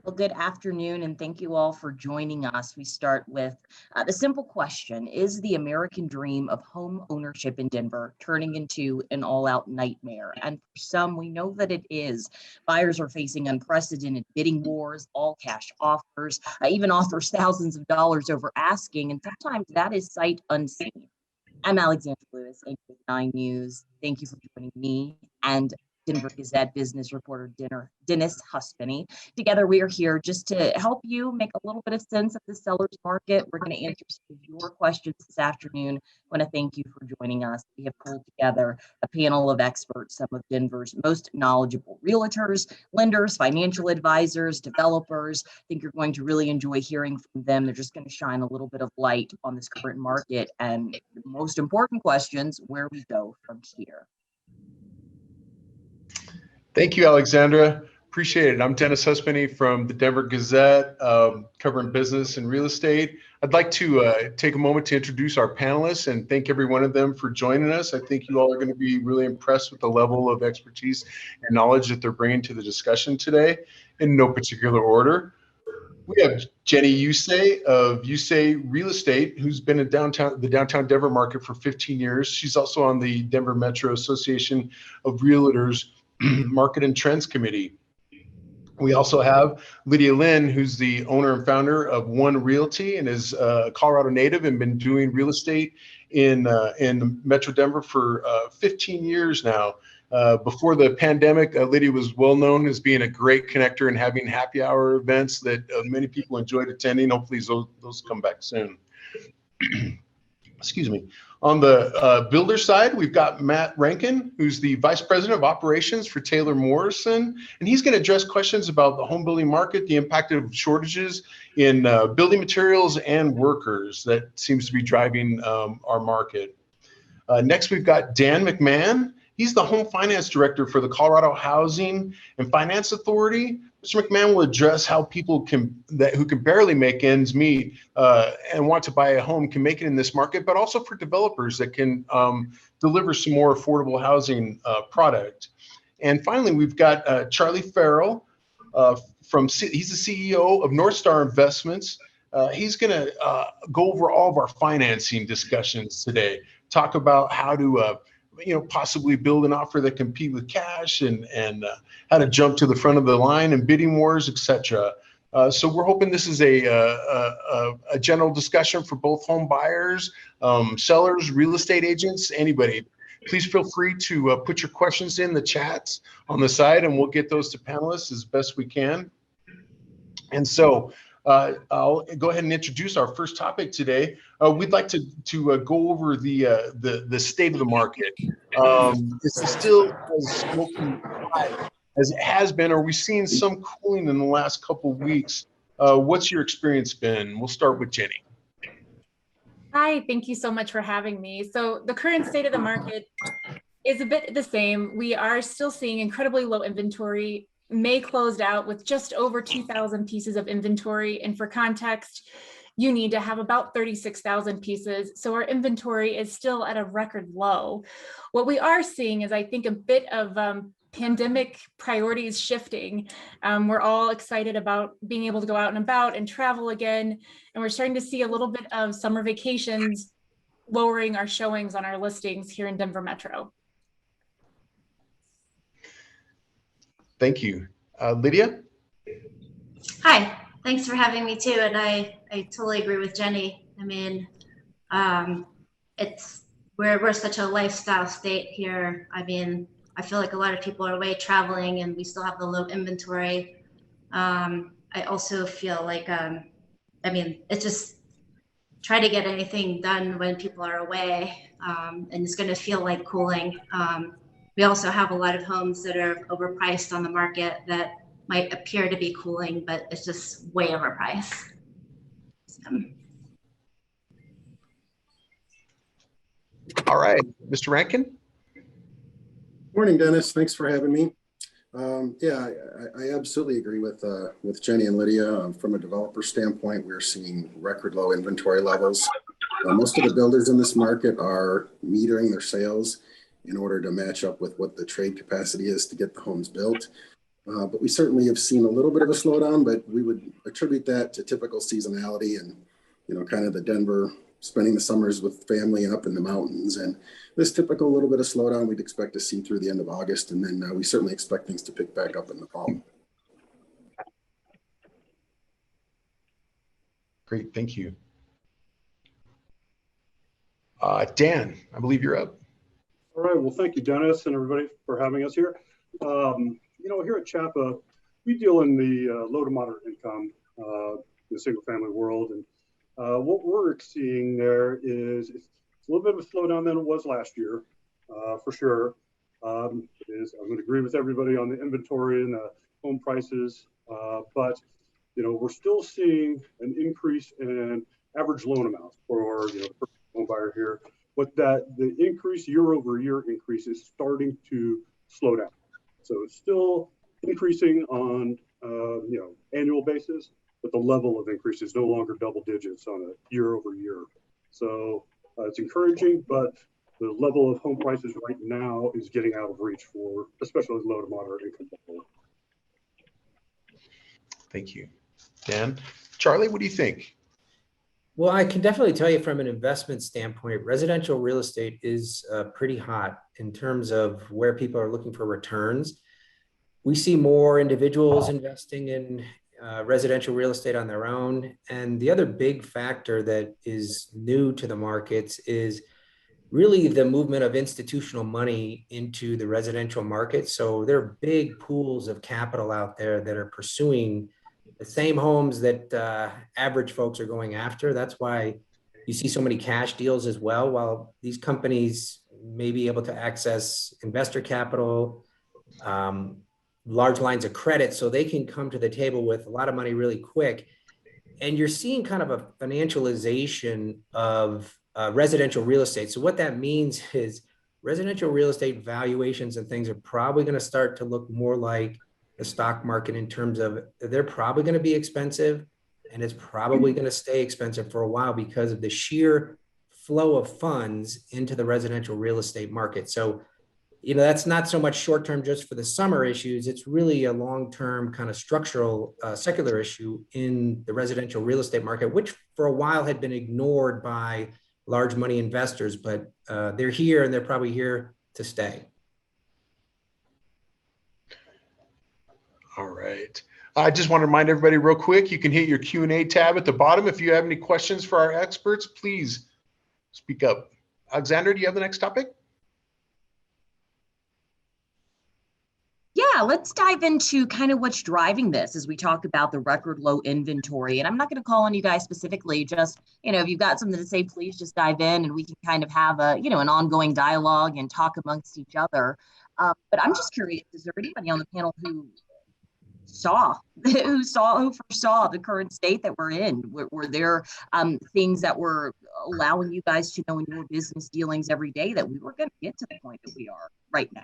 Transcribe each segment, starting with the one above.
Well, good afternoon, and thank you all for joining us. We start with the simple question: is the American dream of home ownership in Denver turning into an all-out nightmare? And for some, we know that it is. Buyers are facing unprecedented bidding wars, all-cash offers, even offers thousands of dollars over asking, and sometimes that is sight unseen. I'm Alexandra Lewis, 889 News. Thank you for joining me and Denver Gazette business reporter Dennis Huspenny. Together, we are here just to help you make a little bit of sense of the seller's market. We're going to answer some of your questions this afternoon. I want to thank you for joining us. We have pulled together a panel of experts, some of Denver's most knowledgeable realtors, lenders, financial advisors, developers. I think you're going to really enjoy hearing from them. They're just going to shine a little bit of light on this current market and the most important questions, where we go from here. Thank you, Alexandra. Appreciate it. I'm Dennis Huspenny from the Denver Gazette, covering business and real estate. I'd like to take a moment to introduce our panelists and thank every one of them for joining us. I think you all are going to be really impressed with the level of expertise and knowledge that they're bringing to the discussion today, in no particular order. We have Jenny Usay of Usay Real Estate, who's been in the downtown Denver market for 15 years. She's also on the Denver Metro Association of Realtors Market and Trends Committee. We also have Lydia Lynn, who's the owner and founder of One Realty and is a Colorado native and been doing real estate in Metro Denver for 15 years now. Before the pandemic, Lydia was well known as being a great connector and having happy hour events that many people enjoyed attending. Hopefully those come back soon. Excuse me. On the builder side, we've got Matt Rankin, who's the Vice President of Operations for Taylor Morrison, and he's going to address questions about the home building market, the impact of shortages in building materials and workers that seems to be driving our market. Next, we've got Dan McMahon. He's the Home Finance Director for the Colorado Housing and Finance Authority. Mr. McMahon will address how people who can barely make ends meet and want to buy a home can make it in this market, but also for developers that can deliver some more affordable housing product. And finally, we've got Charlie Farrell he's the CEO of North Star Investments. He's going to go over all of our financing discussions today, talk about how to possibly build an offer that compete with cash and how to jump to the front of the line and bidding wars, etc. So we're hoping this is a general discussion for both home buyers, sellers, real estate agents, anybody. Please feel free to put your questions in the chats on the side, and we'll get those to panelists as best we can. And so I'll go ahead and introduce our first topic today. We'd like to go over the state of the market. Is it still as smoky hot as it has been? Or are we seeing some cooling in the last couple of weeks? What's your experience been? We'll start with Jenny. Hi, thank you so much for having me. So the current state of the market is a bit the same. We are still seeing incredibly low inventory. May closed out with just over 2,000 pieces of inventory. And for context, you need to have about 36,000 pieces. So our inventory is still at a record low. What we are seeing is, I think, a bit of pandemic priorities shifting. We're all excited about being able to go out and about and travel again. And we're starting to see a little bit of summer vacations lowering our showings on our listings here in Denver Metro. Thank you. Lydia? Hi, thanks for having me too. And I totally agree with Jenny. I mean, we're such a lifestyle state here. I mean, I feel like a lot of people are away traveling and we still have the low inventory. I also feel like, it's just try to get anything done when people are away, and it's going to feel like cooling. We also have a lot of homes that are overpriced on the market that might appear to be cooling, but it's just way overpriced. All right, Mr. Rankin? Morning, Dennis. Thanks for having me. I absolutely agree with Jenny and Lydia. From a developer standpoint, we're seeing record low inventory levels. Most of the builders in this market are metering their sales in order to match up with what the trade capacity is to get the homes built. But we certainly have seen a little bit of a slowdown, but we would attribute that to typical seasonality and, kind of the Denver spending the summers with family up in the mountains. And this typical little bit of slowdown we'd expect to see through the end of August. And then we certainly expect things to pick back up in the fall. Great, thank you. Dan, I believe you're up. All right, well, thank you, Dennis, and everybody for having us here. Here at CHAPA, we deal in the low to moderate income, the single family world. And what we're seeing there is it's a little bit of a slowdown than it was last year, for sure. I'm going to agree with everybody on the inventory and the home prices, but we're still seeing an increase in average loan amounts for the home buyer here. But the increase year over year increase is starting to slow down. So it's still increasing on annual basis, but the level of increase is no longer double digits on a year over year. So it's encouraging, but the level of home prices right now is getting out of reach for especially low to moderate income people. Thank you, Dan. Charlie, what do you think? Well, I can definitely tell you from an investment standpoint, residential real estate is pretty hot in terms of where people are looking for returns. We see more individuals investing in residential real estate on their own. And the other big factor that is new to the markets is really the movement of institutional money into the residential market. So there are big pools of capital out there that are pursuing the same homes that average folks are going after. That's why you see so many cash deals as well. While these companies may be able to access investor capital, large lines of credit, so they can come to the table with a lot of money really quick. And you're seeing kind of a financialization of residential real estate. So what that means is residential real estate valuations and things are probably going to start to look more like the stock market in terms of they're probably going to be expensive, and it's probably going to stay expensive for a while because of the sheer flow of funds into the residential real estate market. So, that's not so much short-term just for the summer issues. It's really a long-term kind of structural secular issue in the residential real estate market, which for a while had been ignored by large money investors, but they're here and they're probably here to stay. All right. I just want to remind everybody real quick, you can hit your Q&A tab at the bottom. If you have any questions for our experts, please speak up. Alexander, do you have the next topic? Yeah, let's dive into kind of what's driving this as we talk about the record low inventory. And I'm not going to call on you guys specifically, just, if you've got something to say, please just dive in and we can kind of have an ongoing dialogue and talk amongst each other. But I'm just curious, is there anybody on the panel who first saw the current state that we're in? Were there things that were allowing you guys to know in your business dealings every day that we were going to get to the point that we are right now?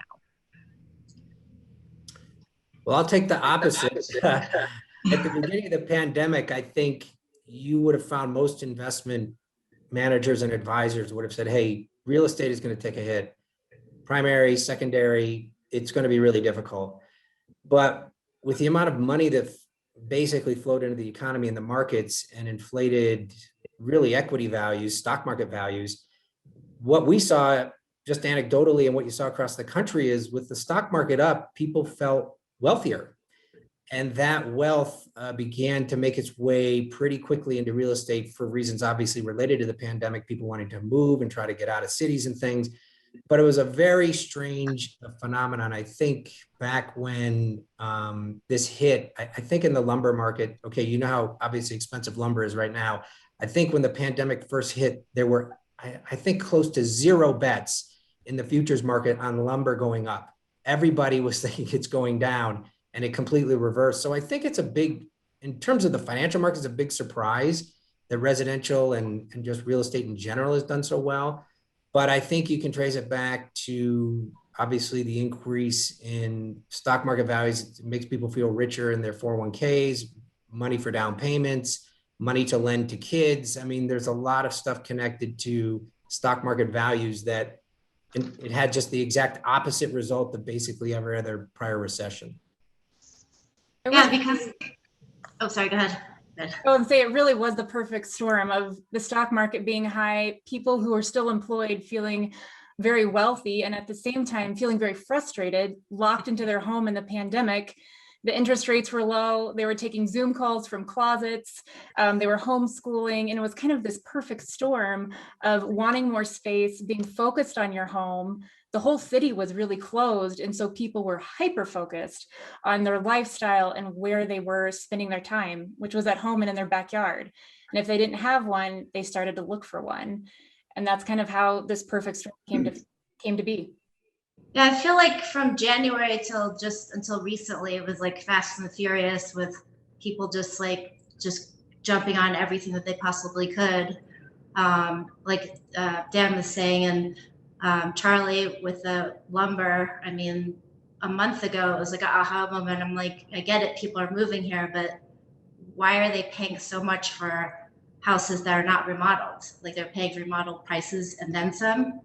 Well, I'll take the opposite. At the beginning of the pandemic, I think you would have found most investment managers and advisors would have said, hey, real estate is going to take a hit. Primary, secondary, it's going to be really difficult. But with the amount of money that basically flowed into the economy and the markets and inflated really equity values, stock market values, what we saw just anecdotally and what you saw across the country is with the stock market up, people felt wealthier. And that wealth began to make its way pretty quickly into real estate for reasons obviously related to the pandemic, people wanting to move and try to get out of cities and things. But it was a very strange phenomenon. I think back when this hit, I think in the lumber market, okay, you know how obviously expensive lumber is right now. I think when the pandemic first hit, there were, I think, close to zero bets in the futures market on lumber going up. Everybody was thinking it's going down, and it completely reversed. So I think it's in terms of the financial markets, a big surprise that residential and just real estate in general has done so well. But I think you can trace it back to obviously the increase in stock market values. It makes people feel richer in their 401ks, money for down payments, money to lend to kids. I mean, there's a lot of stuff connected to stock market values that it had just the exact opposite result of basically every other prior recession. It Yeah, was, because, oh, sorry, go ahead. Go ahead. I would say it really was the perfect storm of the stock market being high, people who are still employed feeling very wealthy, and at the same time feeling very frustrated, locked into their home in the pandemic. The interest rates were low. They were taking Zoom calls from closets. They were homeschooling, and it was kind of this perfect storm of wanting more space, being focused on your home. The whole city was really closed, and so people were hyper focused on their lifestyle and where they were spending their time, which was at home and in their backyard. And if they didn't have one, they started to look for one. And that's kind of how this perfect storm came to be. Yeah, I feel like from January till just until recently, it was like fast and furious with people just jumping on everything that they possibly could. Dan was saying, and Charlie with the lumber, I mean, a month ago, it was like an aha moment. I'm like, I get it, people are moving here, but why are they paying so much for houses that are not remodeled? Like they're paying remodeled prices and then some.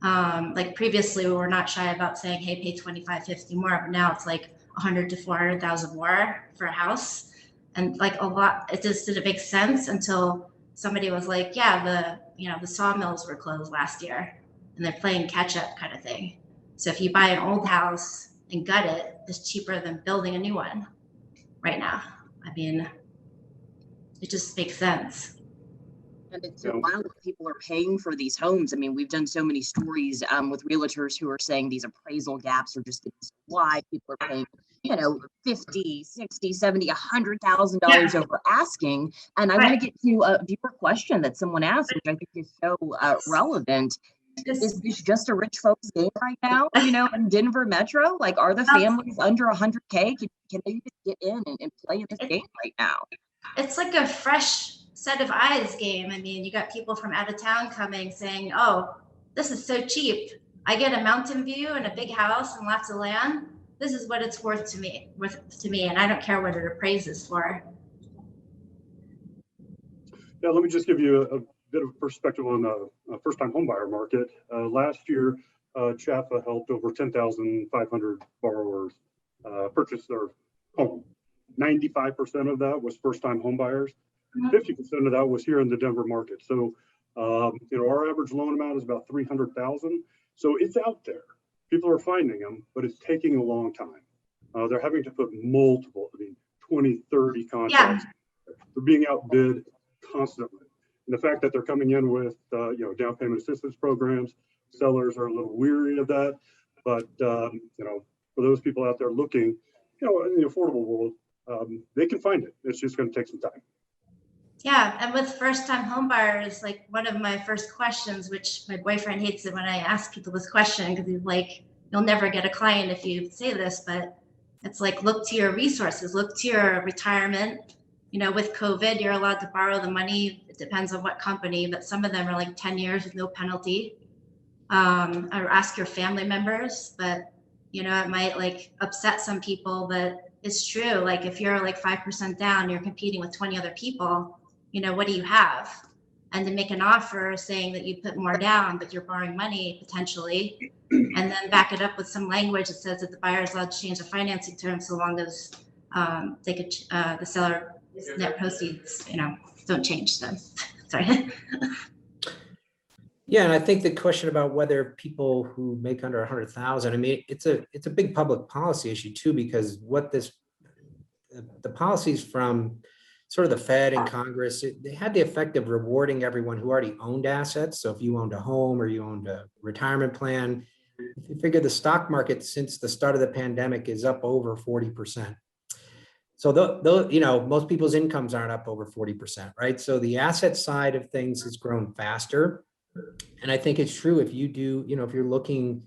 Like previously we were not shy about saying, hey, pay 25, 50 more, but now it's like 100 to 400,000 more for a house. And like a lot, it just didn't make sense until somebody was like, yeah, the sawmills were closed last year and they're playing catch up kind of thing. So if you buy an old house and gut it, it's cheaper than building a new one right now. I mean, it just makes sense. And it's so wild that people are paying for these homes. I mean, we've done so many stories with realtors who are saying these appraisal gaps are just why people are paying, you know, 50, 60, 70, $100,000 over asking. And I want to get to a deeper question that someone asked, which I think is so relevant. Is this just a rich folks game right now, you know, in Denver Metro? Like, are the families under 100K? Can they just get in and play in this game right now? It's like a fresh set of eyes game. I mean, you got people from out of town coming saying, oh, this is so cheap. I get a mountain view and a big house and lots of land. This is what it's worth to me, and I don't care what it appraises for. Yeah, let me just give you a bit of perspective on the first-time homebuyer market. Last year, CHAPA helped over 10,500 borrowers purchase their home. 95% of that was first-time homebuyers. 50% of that was here in the Denver market. So, our average loan amount is about $300,000. So it's out there. People are finding them, but it's taking a long time. They're having to put multiple, 20, 30 contracts. Yeah. They're being outbid constantly. And the fact that they're coming in with, down payment assistance programs, sellers are a little weary of that. But, for those people out there looking, in the affordable world, they can find it. It's just going to take some time. Yeah, and with first-time homebuyers, like one of my first questions, which my boyfriend hates it when I ask people this question because he's like, "You'll never get a client if you say this," but it's like, look to your resources, look to your retirement. With COVID, you're allowed to borrow the money. It depends on what company, but some of them are like 10 years with no penalty. Or ask your family members, but it might like upset some people, but it's true. Like if you're like 5% down, you're competing with 20 other people. What do you have? And to make an offer saying that you put more down, but you're borrowing money potentially, and then back it up with some language that says that the buyer is allowed to change the financing terms so long as they could, the seller net proceeds, don't change them. Sorry. Yeah, and I think the question about whether people who make under 100,000, I mean, it's a big public policy issue too, because the policies from sort of the Fed and Congress, they had the effect of rewarding everyone who already owned assets. So if you owned a home or you owned a retirement plan, if you figure the stock market since the start of the pandemic is up over 40%. So most people's incomes aren't up over 40%, right? So the asset side of things has grown faster. And I think it's true if you do, if you're looking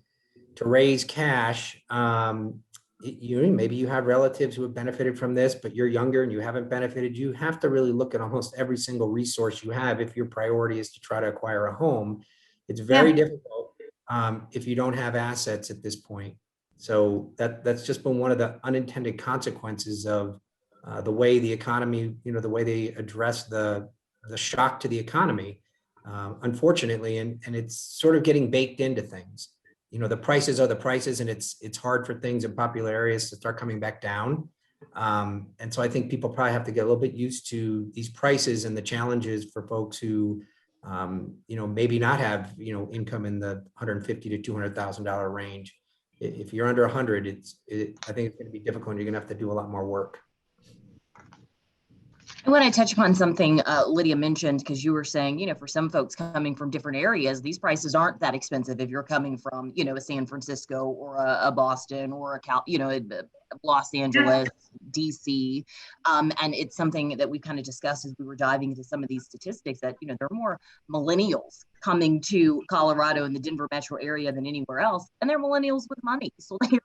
to raise cash, maybe you have relatives who have benefited from this, but you're younger and you haven't benefited. You have to really look at almost every single resource you have if your priority is to try to acquire a home. It's very difficult if you don't have assets at this point. So that's just been one of the unintended consequences of the way the economy, the way they address the shock to the economy, unfortunately, and it's sort of getting baked into things. The prices are the prices, and it's hard for things in popular areas to start coming back down. And so I think people probably have to get a little bit used to these prices and the challenges for folks who, maybe not have, income in the $150,000 to $200,000 range. If you're under 100, I think it's going to be difficult and you're going to have to do a lot more work. I want to touch upon something Lydia mentioned, because you were saying, for some folks coming from different areas, these prices aren't that expensive if you're coming from, a San Francisco or a Boston or a Los Angeles, DC. And it's something that we kind of discussed as we were diving into some of these statistics that, there are more millennials coming to Colorado and the Denver metro area than anywhere else. And they're millennials with money. So they're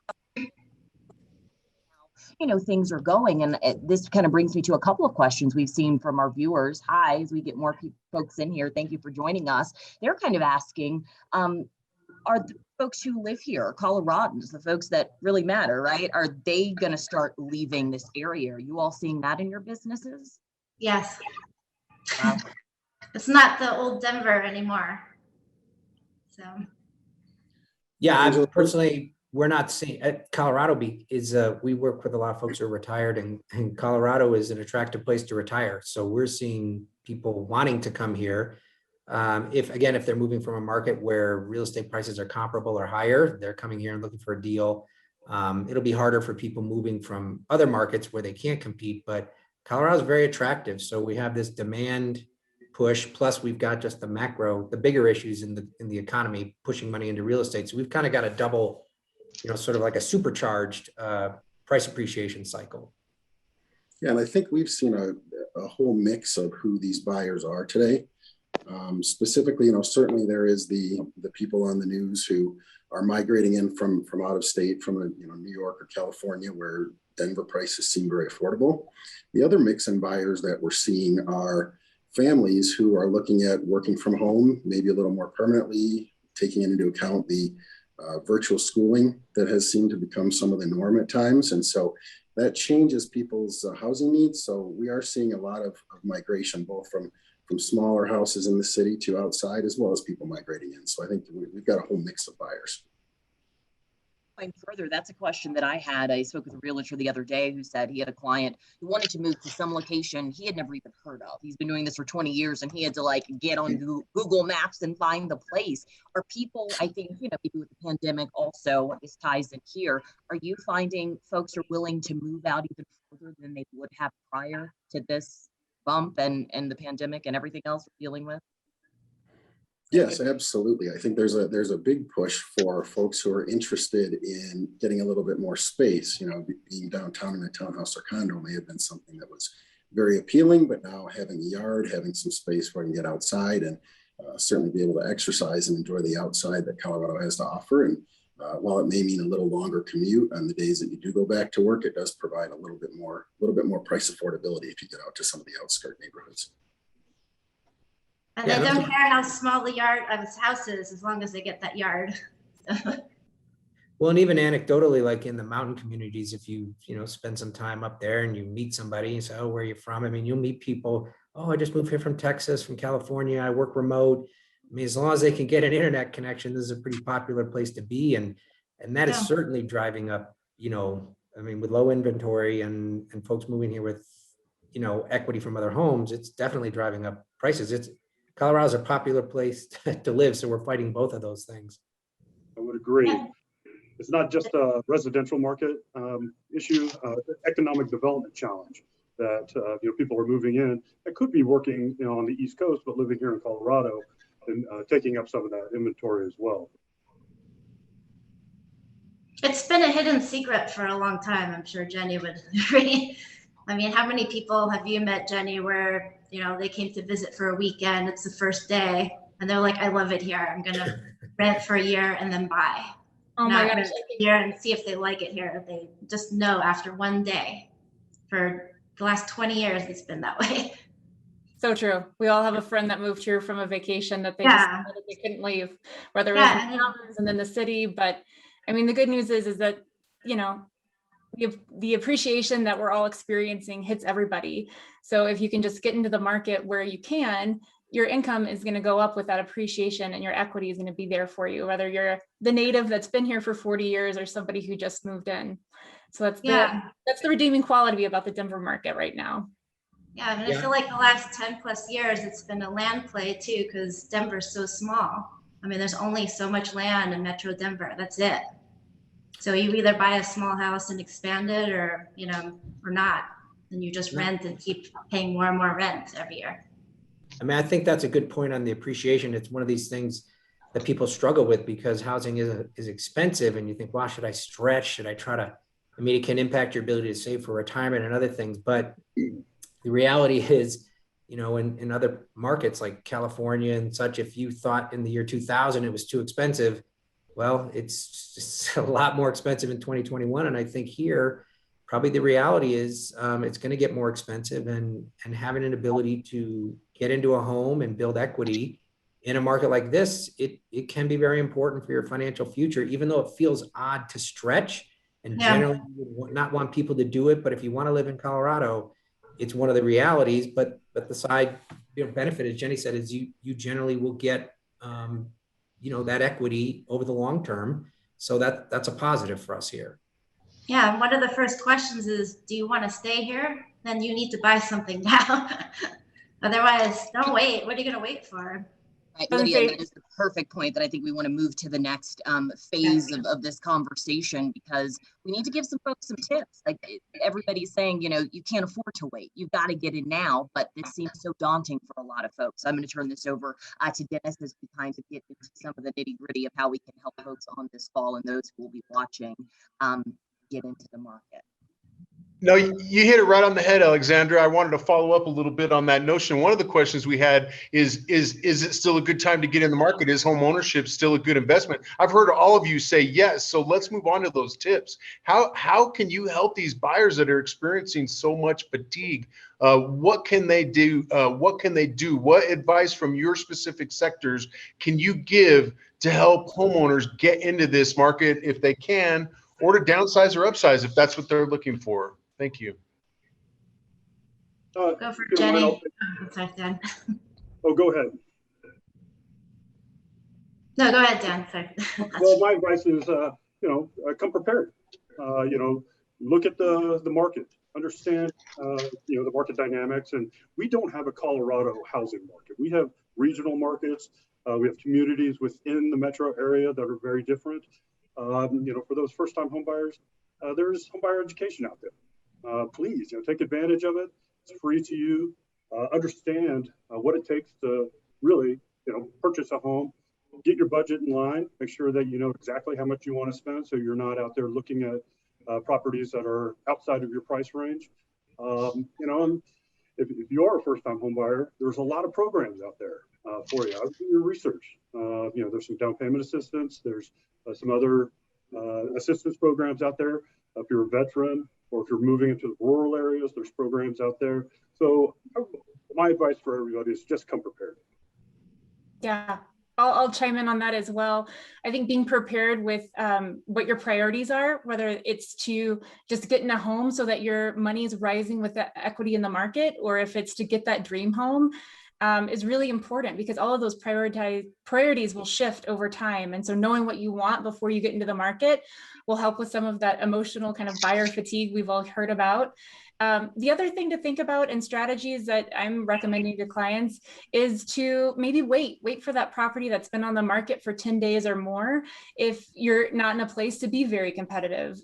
things are going. And this kind of brings me to a couple of questions we've seen from our viewers. Hi, as we get more folks in here, thank you for joining us. They're kind of asking, are the folks who live here, Coloradans, the folks that really matter, right? Are they going to start leaving this area? Are you all seeing that in your businesses? Yes. Wow. It's not the old Denver anymore. So. Yeah, I personally, we're not seeing Colorado we work with a lot of folks who are retired, and Colorado is an attractive place to retire. So we're seeing people wanting to come here. If they're moving from a market where real estate prices are comparable or higher, they're coming here and looking for a deal. It'll be harder for people moving from other markets where they can't compete, but Colorado is very attractive. So we have this demand push, plus we've got just the bigger issues in the economy pushing money into real estate. So we've kind of got a double, sort of like a supercharged price appreciation cycle. Yeah, and I think we've seen a whole mix of who these buyers are today. Specifically, certainly there is the people on the news who are migrating in from out of state, from New York or California, where Denver prices seem very affordable. The other mix in buyers that we're seeing are families who are looking at working from home, maybe a little more permanently, taking into account the virtual schooling that has seemed to become some of the norm at times. And so that changes people's housing needs. So we are seeing a lot of migration, both from smaller houses in the city to outside, as well as people migrating in. So I think we've got a whole mix of buyers. Going further, that's a question that I had. I spoke with a realtor the other day who said he had a client who wanted to move to some location he had never even heard of. He's been doing this for 20 years and he had to get on Google Maps and find the place. Are people, I think, maybe with the pandemic also, this ties in here, are you finding folks are willing to move out even further than they would have prior to this bump and the pandemic and everything else we're dealing with? Yes, absolutely. I think there's a big push for folks who are interested in getting a little bit more space. Being downtown in a townhouse or condo may have been something that was very appealing, but now having a yard, having some space where I can get outside and certainly be able to exercise and enjoy the outside that Colorado has to offer. And while it may mean a little longer commute on the days that you do go back to work, it does provide a little bit more price affordability if you get out to some of the outskirt neighborhoods. And they don't care how small the yard of his house is, as long as they get that yard. Well, and even anecdotally, like in the mountain communities, if you spend some time up there and you meet somebody and say, oh, where are you from? I mean, you'll meet people, oh, I just moved here from Texas, from California, I work remote. I mean, as long as they can get an internet connection, this is a pretty popular place to be. And that is certainly driving up, with low inventory and folks moving here with, equity from other homes, it's definitely driving up prices. Colorado's a popular place to live, so we're fighting both of those things. I would agree. It's not just a residential market issue, economic development challenge that people are moving in that could be working on the East Coast, but living here in Colorado and taking up some of that inventory as well. It's been a hidden secret for a long time. I'm sure Jenny would agree. I mean, how many people have you met, Jenny, where they came to visit for a weekend, it's the first day, and they're like, I love it here. I'm going to rent for a year and then buy. Oh my gosh. Here and see if they like it here. They just know after one day. For the last 20 years, it's been that way. So true. We all have a friend that moved here from a vacation that they decided they couldn't leave, whether it was in the mountains and then the city. But I mean, the good news is that, the appreciation that we're all experiencing hits everybody. So if you can just get into the market where you can, your income is going to go up with that appreciation, and your equity is going to be there for you, whether you're the native that's been here for 40 years or somebody who just moved in. So that's the redeeming quality about the Denver market right now. Yeah, I mean, I feel like the last 10 plus years, it's been a land play too, because Denver's so small. I mean, there's only so much land in Metro Denver. That's it. So you either buy a small house and expand it, or, you know, or not. And you just rent and keep paying more and more rent every year. I mean, I think that's a good point on the appreciation. It's one of these things that people struggle with because housing is expensive, and you think, wow, should I stretch? Should I try to, I mean, it can impact your ability to save for retirement and other things. But the reality is, you know, in other markets like California and such, if you thought in the year 2000 it was too expensive, well, it's just a lot more expensive in 2021. And I think here, probably the reality is it's going to get more expensive, and having an ability to get into a home and build equity in a market like this, it can be very important for your financial future, even though it feels odd to stretch, and generally you would not want people to do it. But if you want to live in Colorado, it's one of the realities. But the side benefit, as Jenny said, is you generally will get that equity over the long term. So that's a positive for us here. Yeah, and one of the first questions is, do you want to stay here? Then you need to buy something now. Otherwise, don't wait. What are you going to wait for? Right, Lydia, that is the perfect point that I think we want to move to the next phase of this conversation, because we need to give some folks some tips. Like everybody's saying, you know, you can't afford to wait. You've got to get in now, but this seems so daunting for a lot of folks. I'm going to turn this over to Dennis as we kind of get into some of the nitty gritty of how we can help folks on this call and those who will be watching get into the market. No, you hit it right on the head, Alexandra. I wanted to follow up a little bit on that notion. One of the questions we had is it still a good time to get in the market? Is home ownership still a good investment? I've heard all of you say yes. So let's move on to those tips. How can you help these buyers that are experiencing so much fatigue? What can they do? What advice from your specific sectors can you give to help homeowners get into this market if they can, or to downsize or upsize if that's what they're looking for? Thank you. Go for Jenny. Sorry, Dan. Oh, go ahead. No, go ahead, Dan. Sorry. Well, my advice is, come prepared. Look at the market, understand, the market dynamics. And we don't have a Colorado housing market. We have regional markets. We have communities within the metro area that are very different. For those first-time homebuyers, there's homebuyer education out there. Please, take advantage of it. It's free to you. Understand what it takes to really, purchase a home. Get your budget in line. Make sure that you know exactly how much you want to spend, so you're not out there looking at properties that are outside of your price range. And if you are a first-time homebuyer, there's a lot of programs out there for you. I would do your research. There's some down payment assistance. There's some other assistance programs out there. If you're a veteran or if you're moving into the rural areas, there's programs out there. So my advice for everybody is just come prepared. Yeah, I'll chime in on that as well. I think being prepared with what your priorities are, whether it's to just get in a home so that your money is rising with the equity in the market, or if it's to get that dream home, is really important, because all of those priorities will shift over time. And so knowing what you want before you get into the market will help with some of that emotional kind of buyer fatigue we've all heard about. The other thing to think about, and strategies that I'm recommending to clients, is to maybe wait for that property that's been on the market for 10 days or more. If you're not in a place to be very competitive,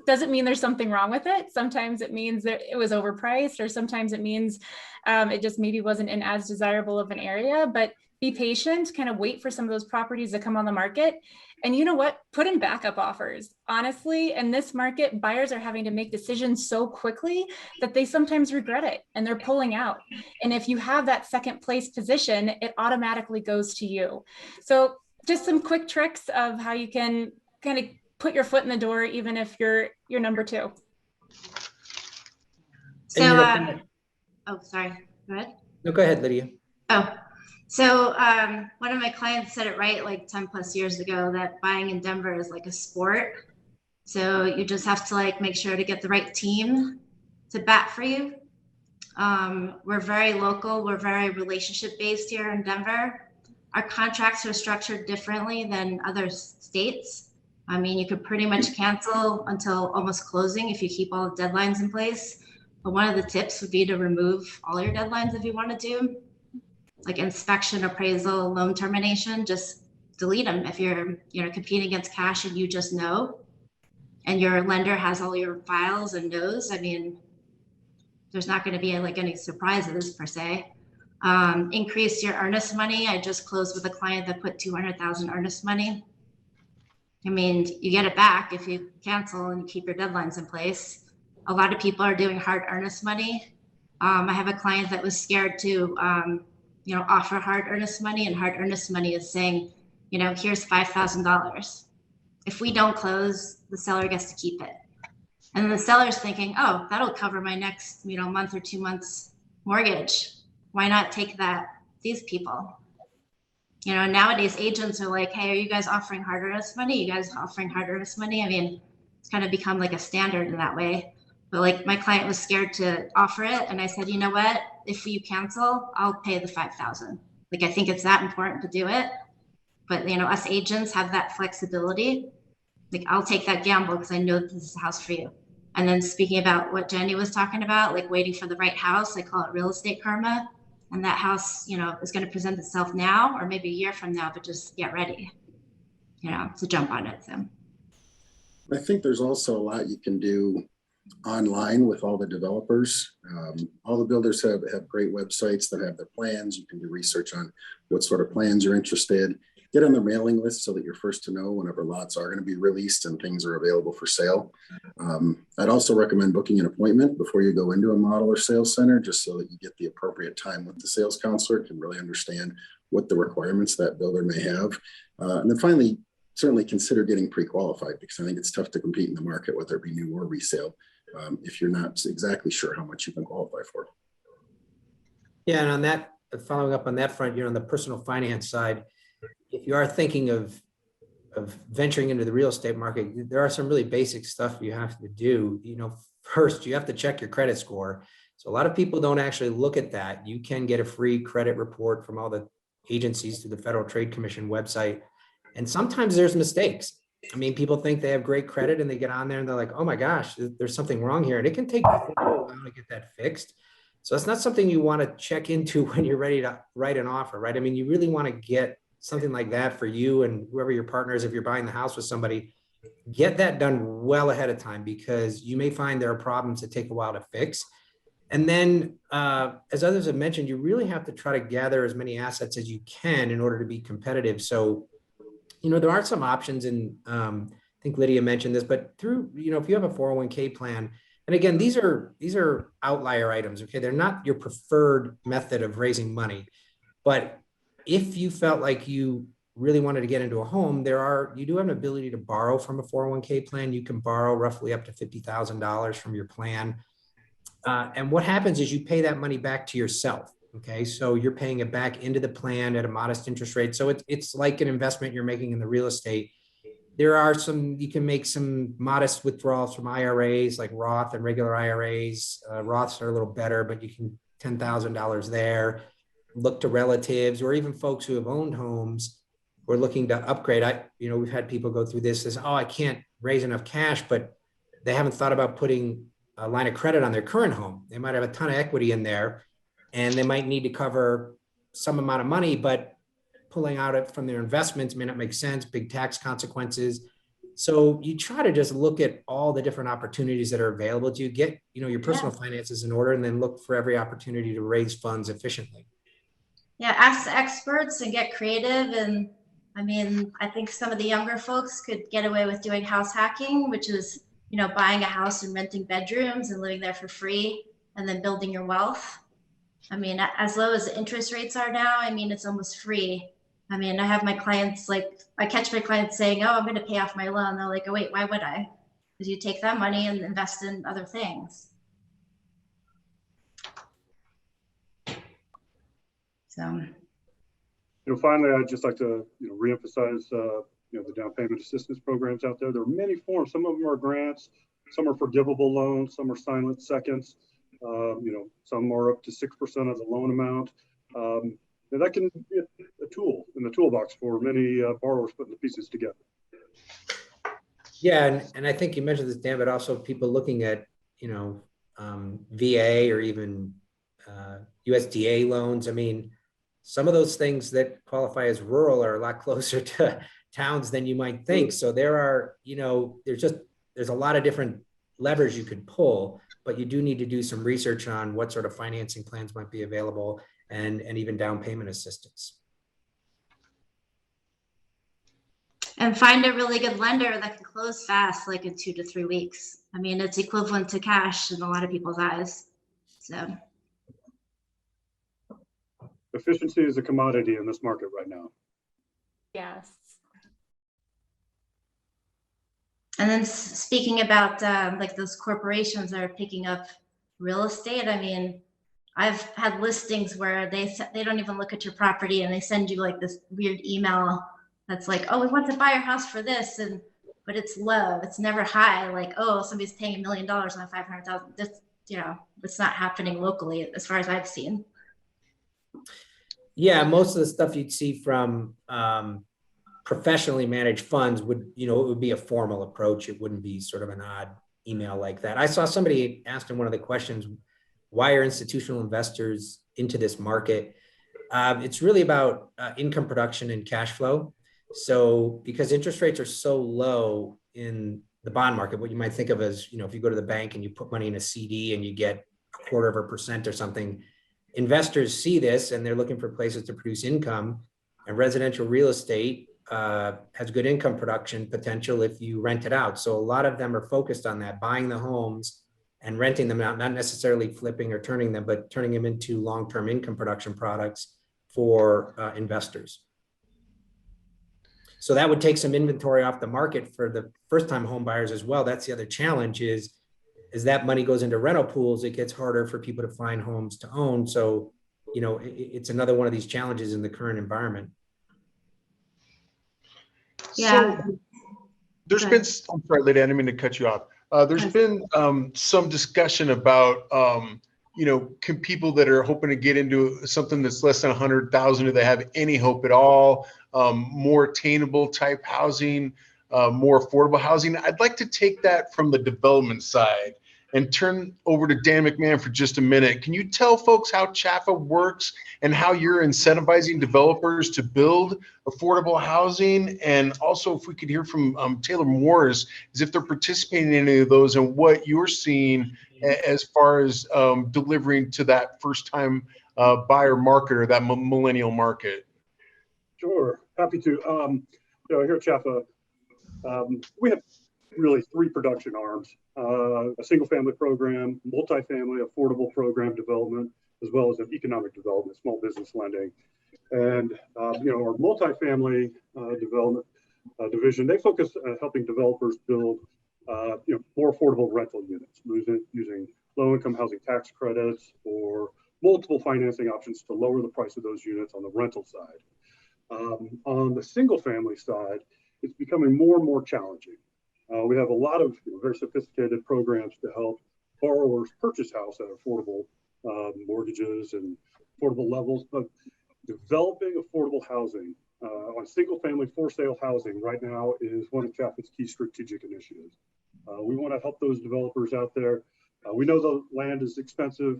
doesn't mean there's something wrong with it. Sometimes it means that it was overpriced, or sometimes it means it just maybe wasn't in as desirable of an area. But be patient, kind of wait for some of those properties to come on the market. And you know what? Put in backup offers. Honestly, in this market, buyers are having to make decisions so quickly that they sometimes regret it and they're pulling out. And if you have that second place position, it automatically goes to you. So just some quick tricks of how you can kind of put your foot in the door, even if you're number two. So, sorry, go ahead. No, go ahead, Lydia. So one of my clients said it right like 10 plus years ago, that buying in Denver is like a sport. So you just have to like make sure to get the right team to bat for you. We're very local. We're very relationship based here in Denver. Our contracts are structured differently than other states. I mean, you could pretty much cancel until almost closing if you keep all the deadlines in place. But one of the tips would be to remove all your deadlines if you want to do, like inspection, appraisal, loan termination. Just delete them if you're competing against cash and you just know, and your lender has all your files and knows. I mean, there's not going to be like any surprises per se. Increase your earnest money. I just closed with a client that put 200,000 earnest money. I mean, you get it back if you cancel and you keep your deadlines in place. A lot of people are doing hard earnest money. I have a client that was scared to, offer hard earnest money, and hard earnest money is saying, here's $5,000. If we don't close, the seller gets to keep it. And the seller's thinking, oh, that'll cover my next, month or 2 months mortgage. Why not take these people? Nowadays agents are like, hey, are you guys offering hard earnest money? You guys offering hard earnest money? I mean, it's kind of become like a standard in that way. But like my client was scared to offer it. And I said, you know what? If you cancel, I'll pay the 5,000. Like, I think it's that important to do it. But, us agents have that flexibility. Like, I'll take that gamble because I know this is a house for you. And then speaking about what Jenny was talking about, like waiting for the right house, I call it real estate karma. And that house, is going to present itself now or maybe a year from now, but just get ready, to jump on it. So I think there's also a lot you can do online with all the developers. All the builders have great websites that have their plans. You can do research on what sort of plans you're interested. Get on the mailing list so that you're first to know whenever lots are going to be released and things are available for sale. I'd also recommend booking an appointment before you go into a model or sales center, just so that you get the appropriate time with the sales counselor, can really understand what the requirements that builder may have. And then finally, certainly consider getting pre-qualified, because I think it's tough to compete in the market, whether it be new or resale, if you're not exactly sure how much you can qualify for. Yeah, and on that, following up on that front, on the personal finance side, if you are thinking of venturing into the real estate market, there are some really basic stuff you have to do. First, you have to check your credit score. So a lot of people don't actually look at that. You can get a free credit report from all the agencies through the Federal Trade Commission website. And sometimes there's mistakes. I mean, people think they have great credit and they get on there and they're like, oh my gosh, there's something wrong here. And it can take a while to get that fixed. So it's not something you want to check into when you're ready to write an offer, right? I mean, you really want to get something like that for you and whoever your partner is. If you're buying the house with somebody, get that done well ahead of time, because you may find there are problems that take a while to fix. And then, as others have mentioned, you really have to try to gather as many assets as you can in order to be competitive. So, there are some options, and I think Lydia mentioned this, but through, if you have a 401k plan, and again, these are outlier items, okay? They're not your preferred method of raising money, but if you felt like you really wanted to get into a home, you do have an ability to borrow from a 401k plan. You can borrow roughly up to $50,000 from your plan. And what happens is you pay that money back to yourself. Okay. So you're paying it back into the plan at a modest interest rate. So it's like an investment you're making in the real estate. You can make some modest withdrawals from IRAs like Roth and regular IRAs. Roths are a little better, but you can $10,000 there. Look to relatives or even folks who have owned homes who are looking to upgrade. We've had people go through this as, I can't raise enough cash, but they haven't thought about putting a line of credit on their current home. They might have a ton of equity in there and they might need to cover some amount of money, but pulling out it from their investments may not make sense, big tax consequences. So you try to just look at all the different opportunities that are available to you, get, your personal finances in order, and then look for every opportunity to raise funds efficiently. Yeah, ask the experts and get creative. And I mean, I think some of the younger folks could get away with doing house hacking, which is, buying a house and renting bedrooms and living there for free and then building your wealth. I mean, as low as the interest rates are now, I mean, it's almost free. I mean, I have my clients, I catch my clients saying, I'm going to pay off my loan. They're like, oh, wait, why would I? Because you take that money and invest in other things. So, finally, I'd just like to, reemphasize the down payment assistance programs out there. There are many forms. Some of them are grants, some are forgivable loans, some are silent seconds. Some are up to 6% of the loan amount. And that can be a tool in the toolbox for many borrowers putting the pieces together. Yeah, and I think you mentioned this, Dan, but also people looking at, VA or even USDA loans. I mean, some of those things that qualify as rural are a lot closer to towns than you might think. So there are, there's a lot of different levers you could pull, but you do need to do some research on what sort of financing plans might be available and even down payment assistance. And find a really good lender that can close fast, like in 2 to 3 weeks. I mean, it's equivalent to cash in a lot of people's eyes. So Efficiency is a commodity in this market right now. Yes. And then speaking about like those corporations that are picking up real estate, I mean, I've had listings where they don't even look at your property and they send you like this weird email that's like, oh, we want to buy your house for this, but it's low. It's never high. Like, oh, somebody's paying $1 million on 500,000. That's, it's not happening locally as far as I've seen. Yeah, most of the stuff you'd see from professionally managed funds would, it would be a formal approach. It wouldn't be sort of an odd email like that. I saw somebody asked in one of the questions, why are institutional investors into this market? It's really about income production and cash flow. So because interest rates are so low in the bond market, what you might think of as, if you go to the bank and you put money in a CD and you get 0.25% or something, investors see this and they're looking for places to produce income, and residential real estate has good income production potential if you rent it out. So a lot of them are focused on that, buying the homes and renting them out, not necessarily flipping or turning them, but turning them into long-term income production products for investors. So that would take some inventory off the market for the first-time home buyers as well. That's the other challenge is that money goes into rental pools, it gets harder for people to find homes to own. So, it's another one of these challenges in the current environment. Yeah. So there's been, I'm sorry, lady, I didn't mean to cut you off. There's been some discussion about, can people that are hoping to get into something that's less than 100,000, do they have any hope at all? More attainable type housing, more affordable housing. I'd like to take that from the development side and turn over to Dan McMahon for just a minute. Can you tell folks how CHAFA works and how you're incentivizing developers to build affordable housing? And also if we could hear from Taylor Morris, as if they're participating in any of those and what you're seeing as far as delivering to that first-time buyer market or that millennial market. Sure, happy to. Here at CHAFA, we have really 3 production arms, a single family program, multifamily affordable program development, as well as an economic development, small business lending. And, our multifamily development division, they focus on helping developers build, more affordable rental units, using low-income housing tax credits or multiple financing options to lower the price of those units on the rental side. On the single family side, it's becoming more and more challenging. We have a lot of very sophisticated programs to help borrowers purchase house at affordable mortgages and affordable levels, but developing affordable housing on single family for sale housing right now is one of CHAFA's key strategic initiatives. We want to help those developers out there. We know the land is expensive.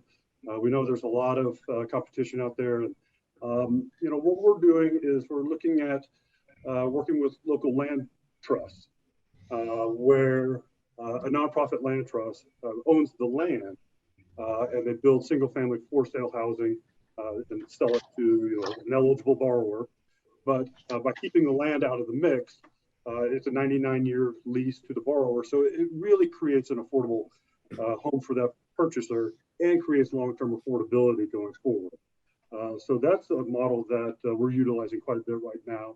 We know there's a lot of competition out there. And, what we're doing is we're looking at working with local land trusts where a nonprofit land trust owns the land and they build single family for sale housing and sell it to an eligible borrower. But by keeping the land out of the mix, it's a 99-year lease to the borrower. So it really creates an affordable home for that purchaser and creates long-term affordability going forward. So that's a model that we're utilizing quite a bit right now.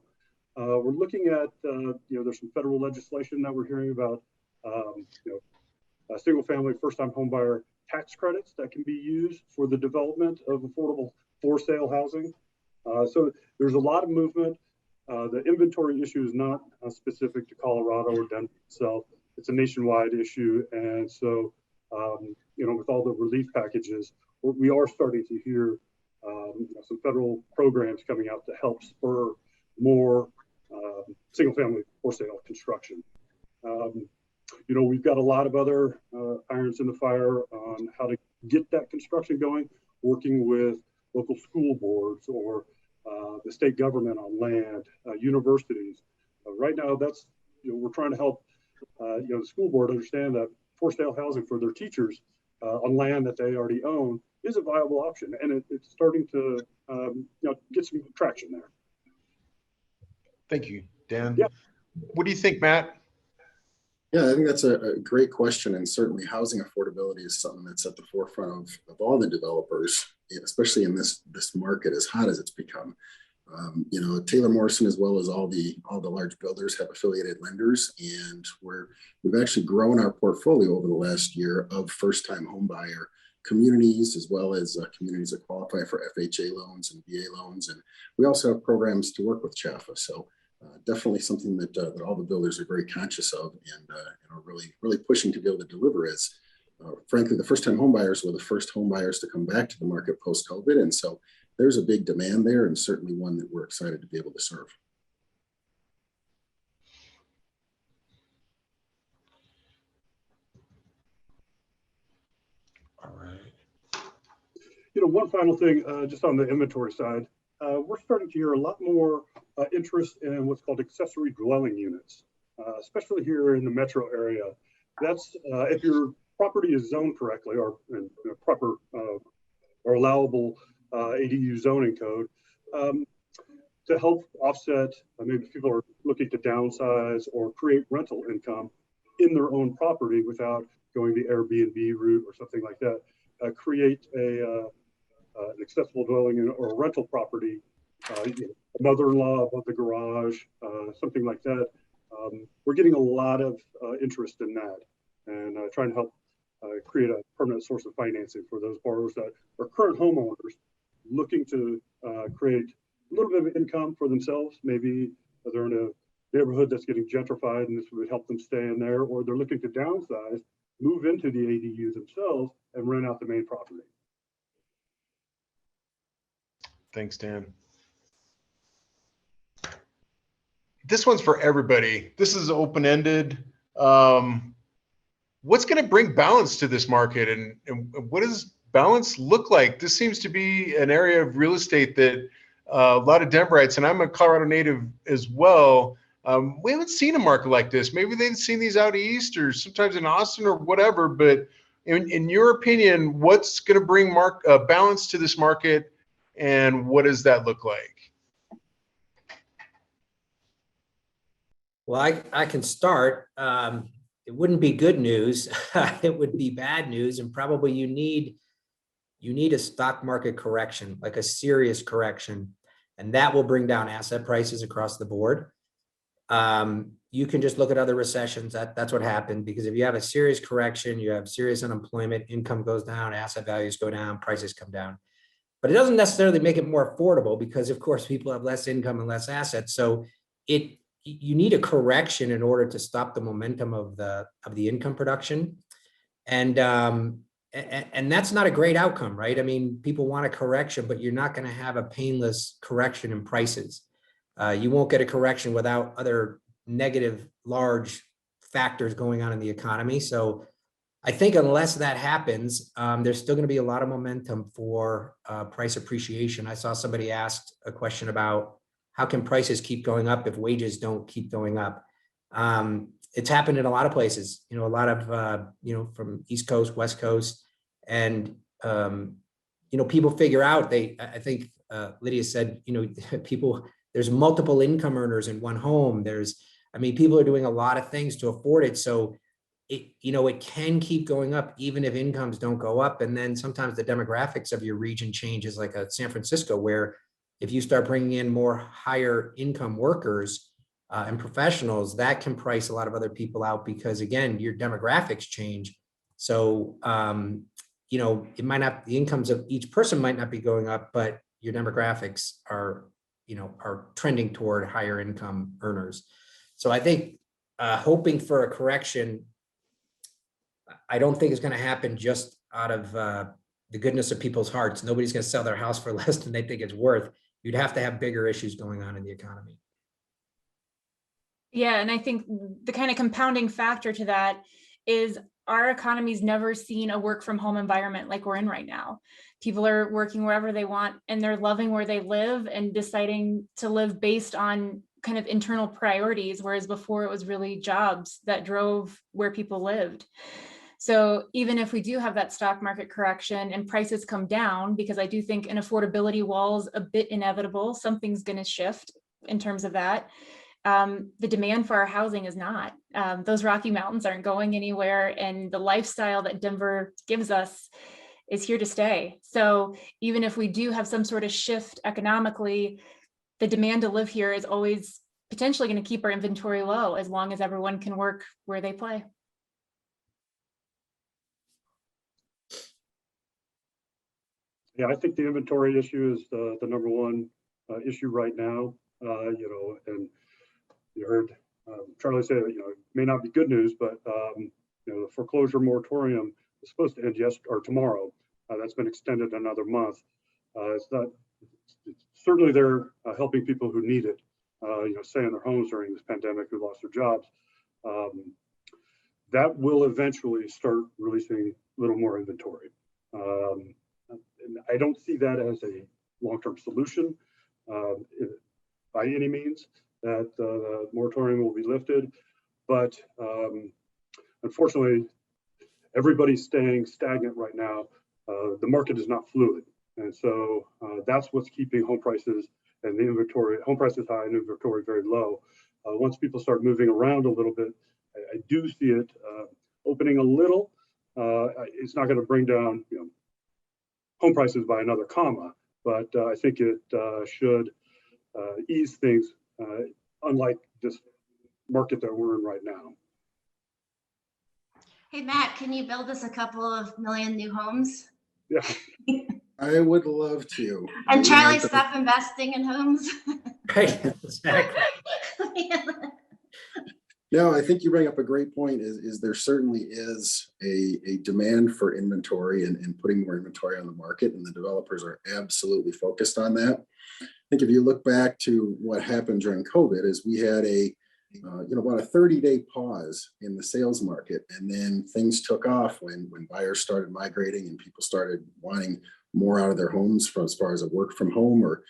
We're looking at, there's some federal legislation that we're hearing about, single family first-time homebuyer tax credits that can be used for the development of affordable for sale housing. So there's a lot of movement. The inventory issue is not specific to Colorado or Denver itself. It's a nationwide issue. And so, with all the relief packages, we are starting to hear some federal programs coming out to help spur more single family for sale construction. We've got a lot of other irons in the fire on how to get that construction going, working with local school boards or the state government on land, universities. Right now, that's, we're trying to help, the school board understand that for sale housing for their teachers on land that they already own is a viable option. And it's starting to, get some traction there. Thank you, Dan. Yeah. What do you think, Matt? Yeah, I think that's a great question. And certainly housing affordability is something that's at the forefront of all the developers, especially in this market as hot as it's become. Taylor Morrison, as well as all the large builders, have affiliated lenders, and we've actually grown our portfolio over the last year of first-time home buyer communities, as well as communities that qualify for FHA loans and VA loans. And we also have programs to work with CHFA. So definitely something that all the builders are very conscious of and are really pushing to be able to deliver. As frankly, the first-time home buyers were the first home buyers to come back to the market post-COVID. And so there's a big demand there, and certainly one that we're excited to be able to serve. All right. One final thing, just on the inventory side, we're starting to hear a lot more interest in what's called accessory dwelling units, especially here in the metro area. That's if your property is zoned correctly or in a proper or allowable ADU zoning code, to help offset, maybe people are looking to downsize or create rental income in their own property without going the Airbnb route or something like that. Create an accessible dwelling unit or a rental property, a mother-in-law above the garage, something like that. We're getting a lot of interest in that, and trying to help create a permanent source of financing for those borrowers that are current homeowners looking to create a little bit of income for themselves. Maybe they're in a neighborhood that's getting gentrified and this would help them stay in there, or they're looking to downsize, move into the ADU themselves and rent out the main property. Thanks, Dan. This one's for everybody. This is open-ended. What's going to bring balance to this market, and what does balance look like? This seems to be an area of real estate that a lot of Denverites, and I'm a Colorado native as well, we haven't seen a market like this. Maybe they've seen these out east or sometimes in Austin or whatever, but in your opinion, what's going to bring balance to this market, and what does that look like? Well, I can start. It wouldn't be good news. It would be bad news, and probably you need a stock market correction, like a serious correction, and that will bring down asset prices across the board. You can just look at other recessions. That's what happened, because if you have a serious correction, you have serious unemployment, income goes down, asset values go down, prices come down. But it doesn't necessarily make it more affordable, because of course people have less income and less assets. So you need a correction in order to stop the momentum of the income production. And that's not a great outcome, right? I mean, people want a correction, but you're not going to have a painless correction in prices. You won't get a correction without other negative, large factors going on in the economy. So I think unless that happens, there's still going to be a lot of momentum for price appreciation. I saw somebody asked a question about how can prices keep going up if wages don't keep going up? It's happened in a lot of places, a lot of, from East Coast, West Coast, and, people figure out I think Lydia said, people, there's multiple income earners in one home. People are doing a lot of things to afford it. So it can keep going up even if incomes don't go up. And then sometimes the demographics of your region changes, like a San Francisco, where if you start bringing in more higher income workers and professionals, that can price a lot of other people out, because again, your demographics change. So, it might not, the incomes of each person might not be going up, but your demographics are are trending toward higher income earners. So I think hoping for a correction, I don't think it's going to happen just out of the goodness of people's hearts. Nobody's going to sell their house for less than they think it's worth. You'd have to have bigger issues going on in the economy. Yeah, and I think the kind of compounding factor to that is our economy's never seen a work from home environment like we're in right now. People are working wherever they want and they're loving where they live and deciding to live based on kind of internal priorities, whereas before it was really jobs that drove where people lived. So even if we do have that stock market correction and prices come down, because I do think an affordability wall is a bit inevitable, something's going to shift in terms of that. The demand for our housing is not. Those Rocky Mountains aren't going anywhere, and the lifestyle that Denver gives us is here to stay. So even if we do have some sort of shift economically, the demand to live here is always potentially going to keep our inventory low as long as everyone can work where they play. Yeah, I think the inventory issue is the number one issue right now. And you heard Charlie say that it may not be good news, but the foreclosure moratorium is supposed to end tomorrow. That's been extended another month. It's certainly they're helping people who need it. Stay in their homes during this pandemic, who lost their jobs. That will eventually start releasing a little more inventory. And I don't see that as a long-term solution by any means, that the moratorium will be lifted. But unfortunately, everybody's staying stagnant right now. The market is not fluid. And so that's what's keeping home prices and the inventory, home prices high and inventory very low. Once people start moving around a little bit, I do see it opening a little. It's not going to bring down home prices by another comma, but I think it should ease things, unlike this market that we're in right now. Hey, Matt, can you build us a couple of million new homes? Yeah. I would love to. And Charlie, stop investing in homes. Right, exactly. No, I think you bring up a great point. Is there certainly is a demand for inventory and putting more inventory on the market, and the developers are absolutely focused on that. I think if you look back to what happened during COVID, is we had about a 30-day pause in the sales market, and then things took off when buyers started migrating and people started wanting more out of their homes, as far as a work from home or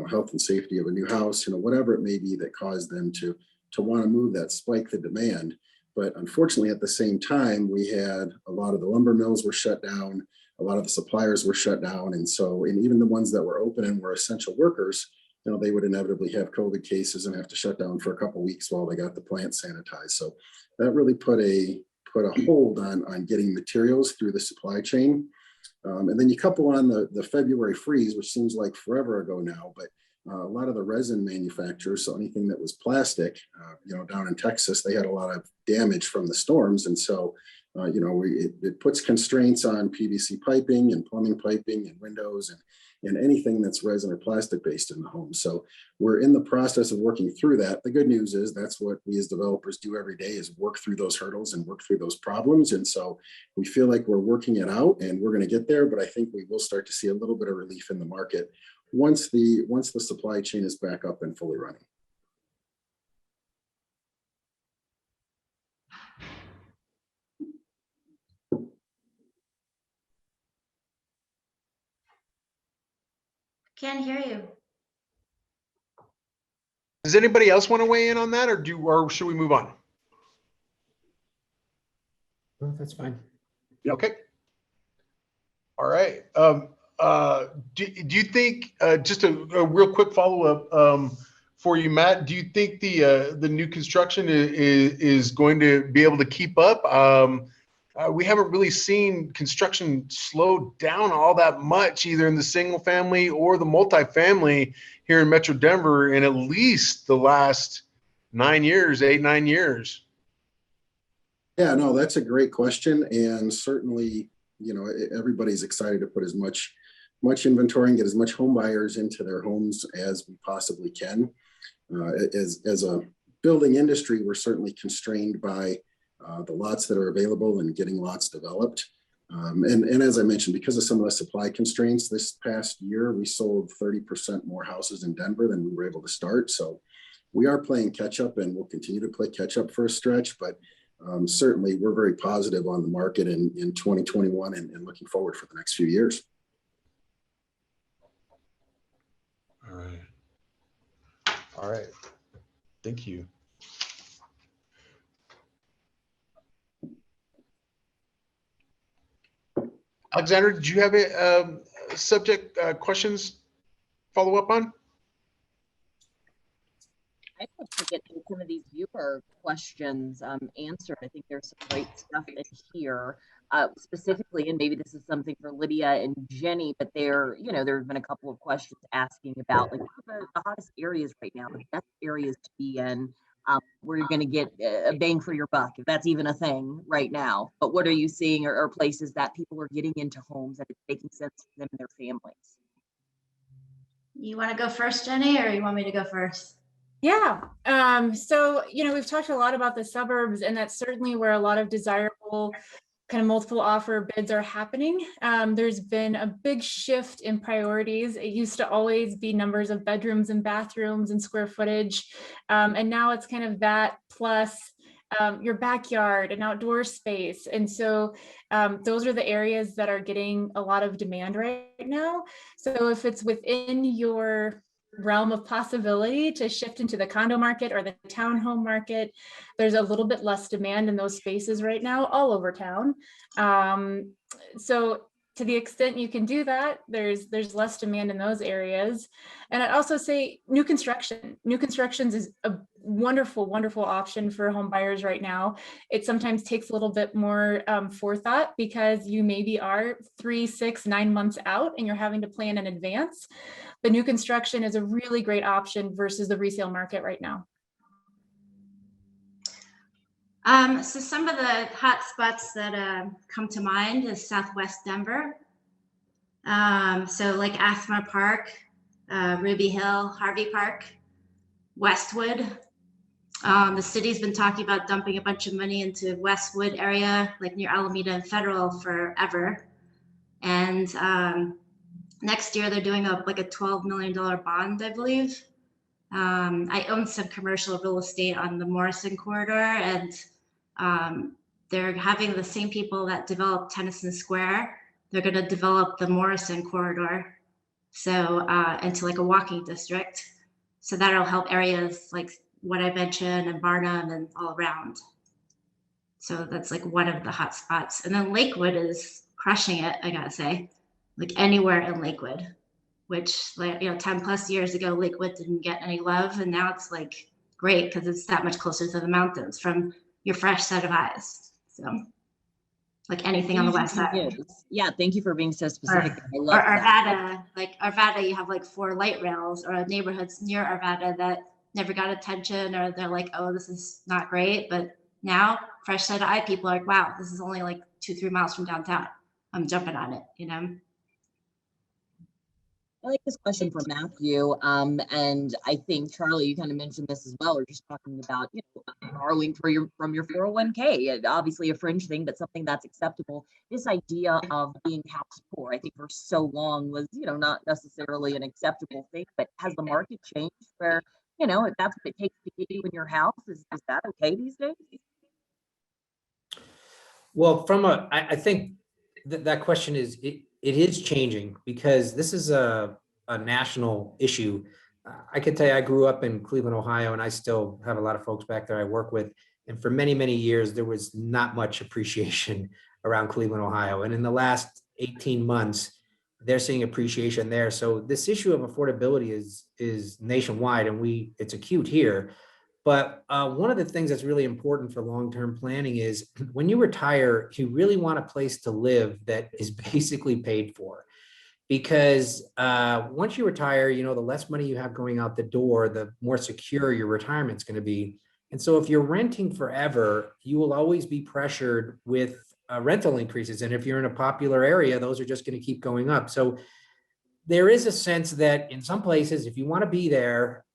health and safety of a new house, whatever it may be that caused them to want to move, that spike the demand. But unfortunately, at the same time, we had a lot of the lumber mills were shut down, a lot of the suppliers were shut down, and even the ones that were open and were essential workers, they would inevitably have COVID cases and have to shut down for a couple of weeks while they got the plant sanitized. So that really put a hold on getting materials through the supply chain. And then you couple on the February freeze, which seems like forever ago now, but a lot of the resin manufacturers, so anything that was plastic, down in Texas, they had a lot of damage from the storms. And so, it puts constraints on PVC piping and plumbing piping and windows and anything that's resin or plastic based in the home. So we're in the process of working through that. The good news is that's what we as developers do every day, is work through those hurdles and work through those problems. And so we feel like we're working it out and we're going to get there, but I think we will start to see a little bit of relief in the market once the supply chain is back up and fully running. Can't hear you. Does anybody else want to weigh in on that, or should we move on? Well, that's fine. Okay. All right. Do you think, just a real quick follow-up for you, Matt, do you think the new construction is going to be able to keep up? We haven't really seen construction slow down all that much, either in the single family or the multifamily here in Metro Denver in at least the last 9 years, 8-9 years. Yeah, no, that's a great question. And certainly, everybody's excited to put as much much inventory and get as much home buyers into their homes as we possibly can. As a building industry, we're certainly constrained by the lots that are available and getting lots developed. And as I mentioned, because of some of the supply constraints this past year, we sold 30% more houses in Denver than we were able to start. So we are playing catch up, and we'll continue to play catch up for a stretch, but certainly we're very positive on the market in 2021 and looking forward for the next few years. All right. All right. Thank you. Alexander, did you have a subject questions follow up on? I'd like to get some of these viewer questions answered. I think there's some great stuff in here, specifically, and maybe this is something for Lydia and Jenny, but there have been a couple of questions asking about like what are the hottest areas right now, the best areas to be in, where you're going to get a bang for your buck, if that's even a thing right now. But what are you seeing or places that people are getting into homes that it's making sense for them and their families? You want to go first, Jenny, or you want me to go first? Yeah. So, we've talked a lot about the suburbs, and that's certainly where a lot of desirable kind of multiple offer bids are happening. There's been a big shift in priorities. It used to always be numbers of bedrooms and bathrooms and square footage. And now it's kind of that plus your backyard and outdoor space. And so those are the areas that are getting a lot of demand right now. So if it's within your realm of possibility to shift into the condo market or the townhome market, there's a little bit less demand in those spaces right now all over town. So to the extent you can do that, there's less demand in those areas. And I'd also say new constructions is a wonderful, wonderful option for home buyers right now. It sometimes takes a little bit more forethought because you maybe are 3, 6, 9 months out and you're having to plan in advance. But new construction is a really great option versus the resale market right now. So some of the hot spots that come to mind is Southwest Denver. So like Athma Park, Ruby Hill, Harvey Park, Westwood. The city's been talking about dumping a bunch of money into Westwood area, like near Alameda and Federal forever. And next year they're doing a $12 million bond, I believe. I own some commercial real estate on the Morrison corridor, and they're having the same people that developed Tennyson Square. They're going to develop the Morrison corridor, so into like a walking district. So that'll help areas like what I mentioned and Barnum and all around. So that's like one of the hot spots. And then Lakewood is crushing it, I gotta say, like anywhere in Lakewood, which 10 plus years ago, Lakewood didn't get any love. And now it's like great because it's that much closer to the mountains from your fresh set of eyes. So like anything on the west side. Yeah, thank you for being so specific. I love Arvada, like Arvada, you have like 4 light rails, or neighborhoods near Arvada that never got attention, or they're like, oh, this is not great. But now fresh set of eye people are like, wow, this is only like 2-3 miles from downtown. I'm jumping on it, I like this question from Matthew, and I think Charlie, you kind of mentioned this as well. We're just talking about borrowing from your 401k. Obviously a fringe thing, but something that's acceptable. This idea of being house poor, I think for so long was not necessarily an acceptable thing. But has the market changed where if that's what it takes to get you in your house, is that okay these days? Well, I think that question is it is changing because this is a national issue. I can tell you, I grew up in Cleveland, Ohio, and I still have a lot of folks back there I work with. And for many, many years, there was not much appreciation around Cleveland, Ohio. And in the last 18 months, they're seeing appreciation there. So this issue of affordability is nationwide, and it's acute here. But one of the things that's really important for long-term planning is when you retire, you really want a place to live that is basically paid for. Because once you retire, the less money you have going out the door, the more secure your retirement's going to be. And so if you're renting forever, you will always be pressured with rental increases. And if you're in a popular area, those are just going to keep going up. So there is a sense that in some places, if you want to be there,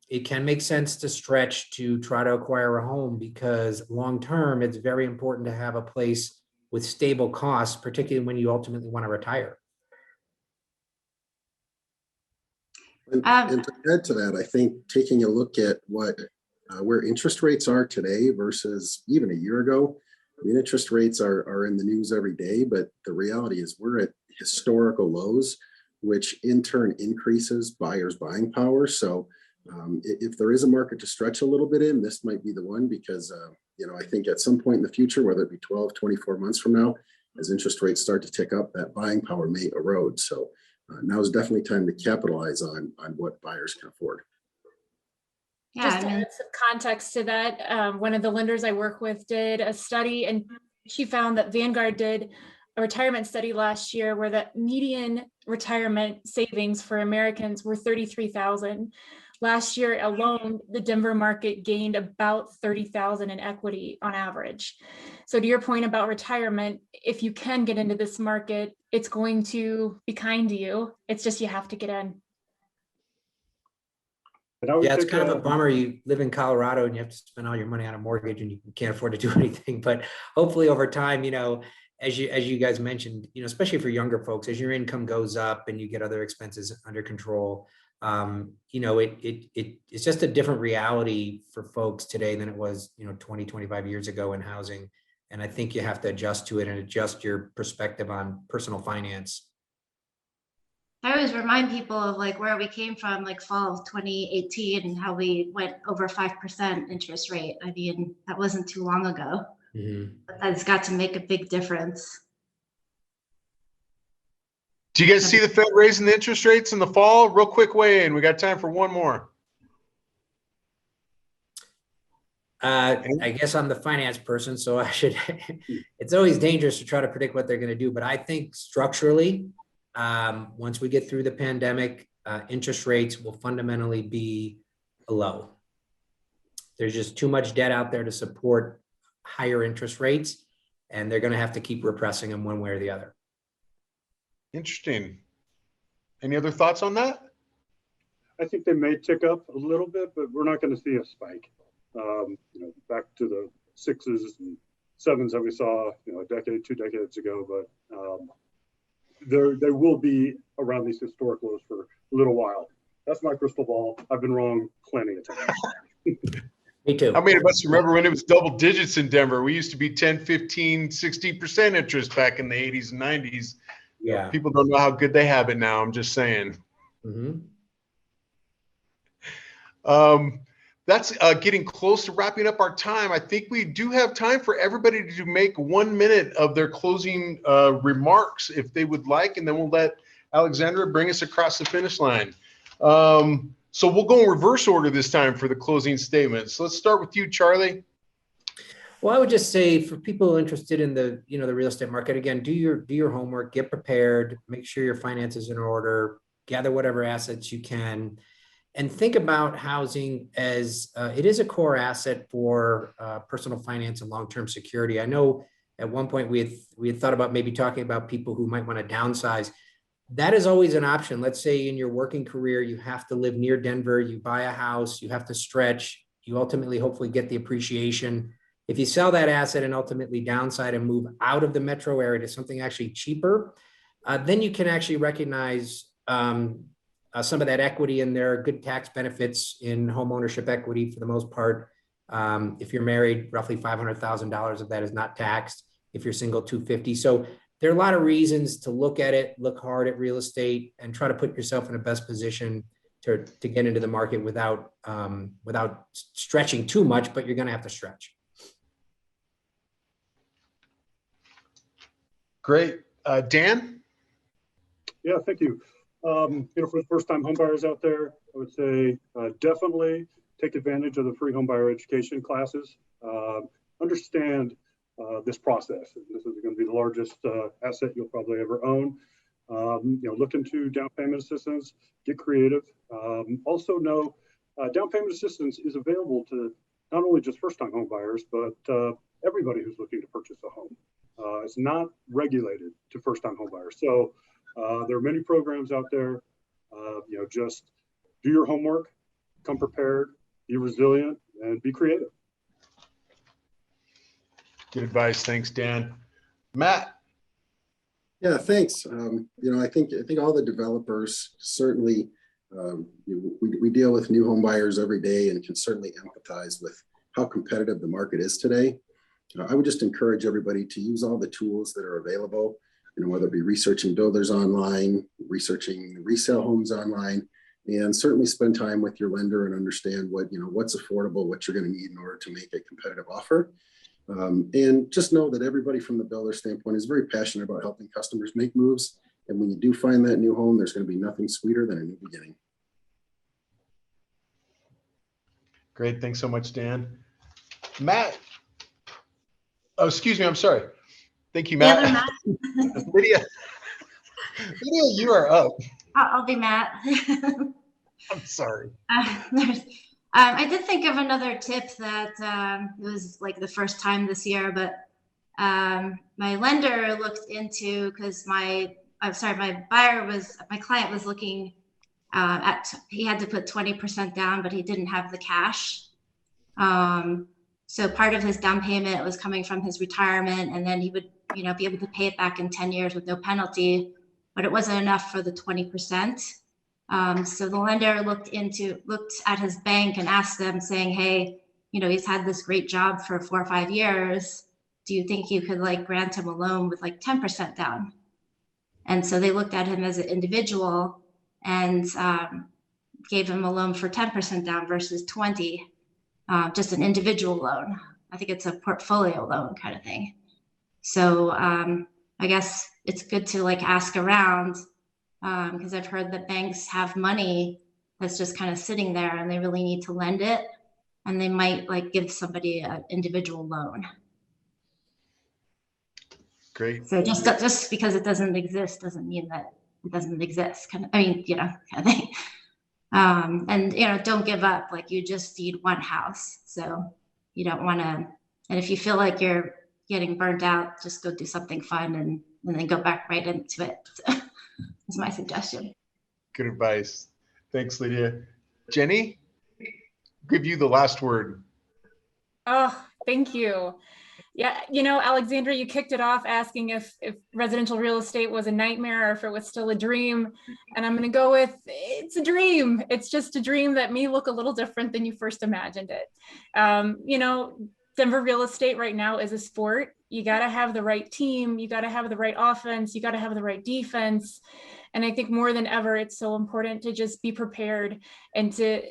it can make sense to stretch to try to acquire a home, because long-term, it's very important to have a place with stable costs, particularly when you ultimately want to retire. And to add to that, I think taking a look at what where interest rates are today versus even a year ago. I mean, interest rates are in the news every day, but the reality is we're at historical lows, which in turn increases buyers' buying power. So if there is a market to stretch a little bit in, this might be the one, because I think at some point in the future, whether it be 12, 24 months from now, as interest rates start to tick up, that buying power may erode. So now is definitely time to capitalize on what buyers can afford. Yeah, Just I to mean, add some context to that, one of the lenders I work with did a study, and she found that Vanguard did a retirement study last year where the median retirement savings for Americans were $33,000. Last year alone, the Denver market gained about $30,000 in equity on average. So to your point about retirement, if you can get into this market, it's going to be kind to you. It's just you have to get in. And I would Yeah, it's think, kind of a bummer. You live in Colorado and you have to spend all your money on a mortgage and you can't afford to do anything. But hopefully over time, as you guys mentioned, especially for younger folks, as your income goes up and you get other expenses under control, it's just a different reality for folks today than it was, 20, 25 years ago in housing. And I think you have to adjust to it and adjust your perspective on personal finance. I always remind people of like where we came from, like fall of 2018, and how we went over 5% interest rate. I mean, that wasn't too long ago, but that's got to make a big difference. Do you guys see the Fed raising the interest rates in the fall? Real quick weigh in. We got time for one more. I guess I'm the finance person, so I should. It's always dangerous to try to predict what they're going to do, but I think structurally, once we get through the pandemic, interest rates will fundamentally be low. There's just too much debt out there to support higher interest rates, and they're going to have to keep repressing them one way or the other. Interesting. Any other thoughts on that? I think they may tick up a little bit, but we're not going to see a spike. Back to the 6s and 7s that we saw, a decade, 2 decades ago. But they will be around these historic lows for a little while. That's my crystal ball. I've been wrong plenty of times. Me too. How many of us remember when it was double digits in Denver? We used to be 10, 15, 60% interest back in the 80s and 90s. Yeah. People don't know how good they have it now. I'm just saying. Mm-hmm. That's getting close to wrapping up our time. I think we do have time for everybody to make 1 minute of their closing remarks if they would like, and then we'll let Alexandra bring us across the finish line. So we'll go in reverse order this time for the closing statements. Let's start with you, Charlie. Well, I would just say for people interested in the real estate market, again, do your homework, get prepared, make sure your finances are in order, gather whatever assets you can, and think about housing as it is a core asset for personal finance and long-term security. I know at one point we had thought about maybe talking about people who might want to downsize. That is always an option. Let's say in your working career, you have to live near Denver, you buy a house, you have to stretch, you ultimately hopefully get the appreciation. If you sell that asset and ultimately downside and move out of the metro area to something actually cheaper, then you can actually recognize some of that equity, and there are good tax benefits in home ownership equity for the most part. If you're married, roughly $500,000 of that is not taxed. If you're single, $250,000. So there are a lot of reasons to look at it, look hard at real estate, and try to put yourself in the best position to get into the market without stretching too much, but you're going to have to stretch. Great. Dan? Yeah, thank you. For the first-time homebuyers out there, I would say definitely take advantage of the free homebuyer education classes. Understand this process. This is going to be the largest asset you'll probably ever own. Look into down payment assistance. Get creative. Also know down payment assistance is available to not only just first-time homebuyers, but everybody who's looking to purchase a home. It's not regulated to first-time homebuyers. So There are many programs out there. Just do your homework, come prepared, be resilient, and be creative. Good advice. Thanks, Dan. Matt. Yeah, thanks. I think all the developers certainly, we deal with new home buyers every day and can certainly empathize with how competitive the market is today. I would just encourage everybody to use all the tools that are available, whether it be researching builders online, researching resale homes online, and certainly spend time with your lender and understand what's affordable, what you're going to need in order to make a competitive offer. And just know that everybody from the builder standpoint is very passionate about helping customers make moves. And when you do find that new home, there's going to be nothing sweeter than a new beginning. Great. Thanks so much, Dan. Matt. Oh, excuse me. I'm sorry. Thank you, Matt. Lydia, you are up. I'll be Matt. I'm sorry. I did think of another tip that it was like the first time this year, but my lender looked into, because my client was looking he had to put 20% down, but he didn't have the cash. So part of his down payment was coming from his retirement, and then he would, be able to pay it back in 10 years with no penalty, but it wasn't enough for the 20%. So the lender looked at his bank and asked them, saying, hey, he's had this great job for 4 or 5 years. Do you think you could grant him a loan with 10% down? And so they looked at him as an individual and gave him a loan for 10% down versus 20, just an individual loan. I think it's a portfolio loan kind of thing. So I guess it's good to ask around, because I've heard that banks have money that's just kind of sitting there and they really need to lend it, and they might give somebody an individual loan. Great. So just because it doesn't exist doesn't mean that it doesn't exist. Kind of thing. And don't give up. You just need one house, so you don't want to. And if you feel like you're getting burnt out, just go do something fun and then go back right into it. So, that's my suggestion. Good advice. Thanks, Lydia. Jenny, give you the last word. Oh, thank you. Yeah, Alexandra, you kicked it off asking if residential real estate was a nightmare or if it was still a dream. And I'm going to go with, it's a dream. It's just a dream that may look a little different than you first imagined it. Denver real estate right now is a sport. You got to have the right team. You got to have the right offense. You got to have the right defense. And I think more than ever, it's so important to just be prepared and to,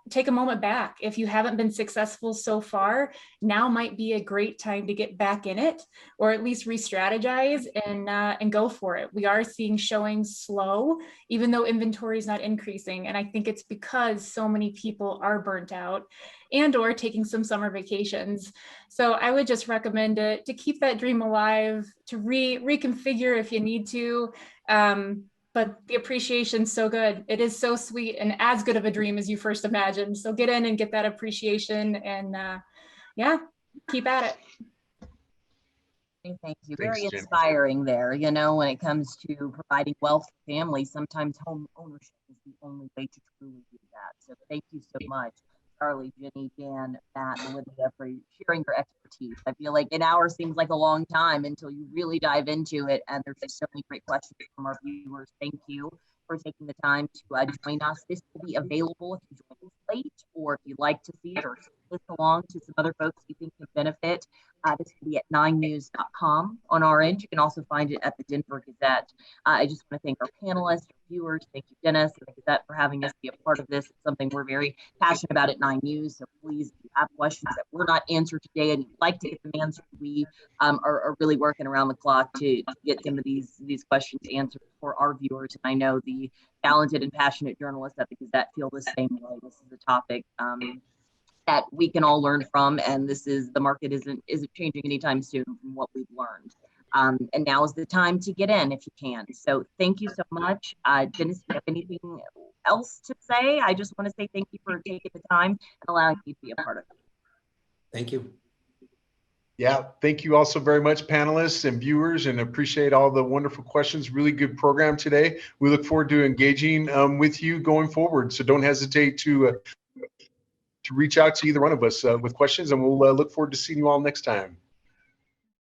take a moment back. If you haven't been successful so far, now might be a great time to get back in it, or at least re-strategize and go for it. We are seeing showings slow, even though inventory is not increasing. And I think it's because so many people are burnt out and or taking some summer vacations. So I would just recommend it to keep that dream alive, to reconfigure if you need to. But the appreciation's so good. It is so sweet and as good of a dream as you first imagined. So get in and get that appreciation, and keep at it. Thank you. Thanks, Very Jenny. inspiring there. When it comes to providing wealth to families, sometimes home ownership is the only way to truly do that. So thank you so much, Charlie, Jenny, Dan, Matt, and Olivia, for sharing your expertise. I feel like an hour seems like a long time until you really dive into it. And there's just so many great questions from our viewers. Thank you for taking the time to join us. This will be available if you join us late, or if you'd like to see it or send this along to some other folks you think can benefit. This will be at 9news.com on our end. You can also find it at the Denver Gazette. I just want to thank our panelists, our viewers. Thank you, Dennis, and the Gazette for having us be a part of this. It's something we're very passionate about at 9 News. So please, if you have questions that were not answered today and you'd like to get them answered, we are really working around the clock to get some of these questions answered for our viewers. And I know the talented and passionate journalists at the Gazette feel the same way. This is a topic that we can all learn from, and the market isn't changing anytime soon from what we've learned. And now is the time to get in if you can. So thank you so much. Dennis, do you have anything else to say? I just want to say thank you for taking the time and allowing me to be a part of it. Thank you. Yeah, thank you also very much, panelists and viewers, and appreciate all the wonderful questions. Really good program today. We look forward to engaging with you going forward. So don't hesitate to reach out to either one of us with questions, and we'll look forward to seeing you all next time.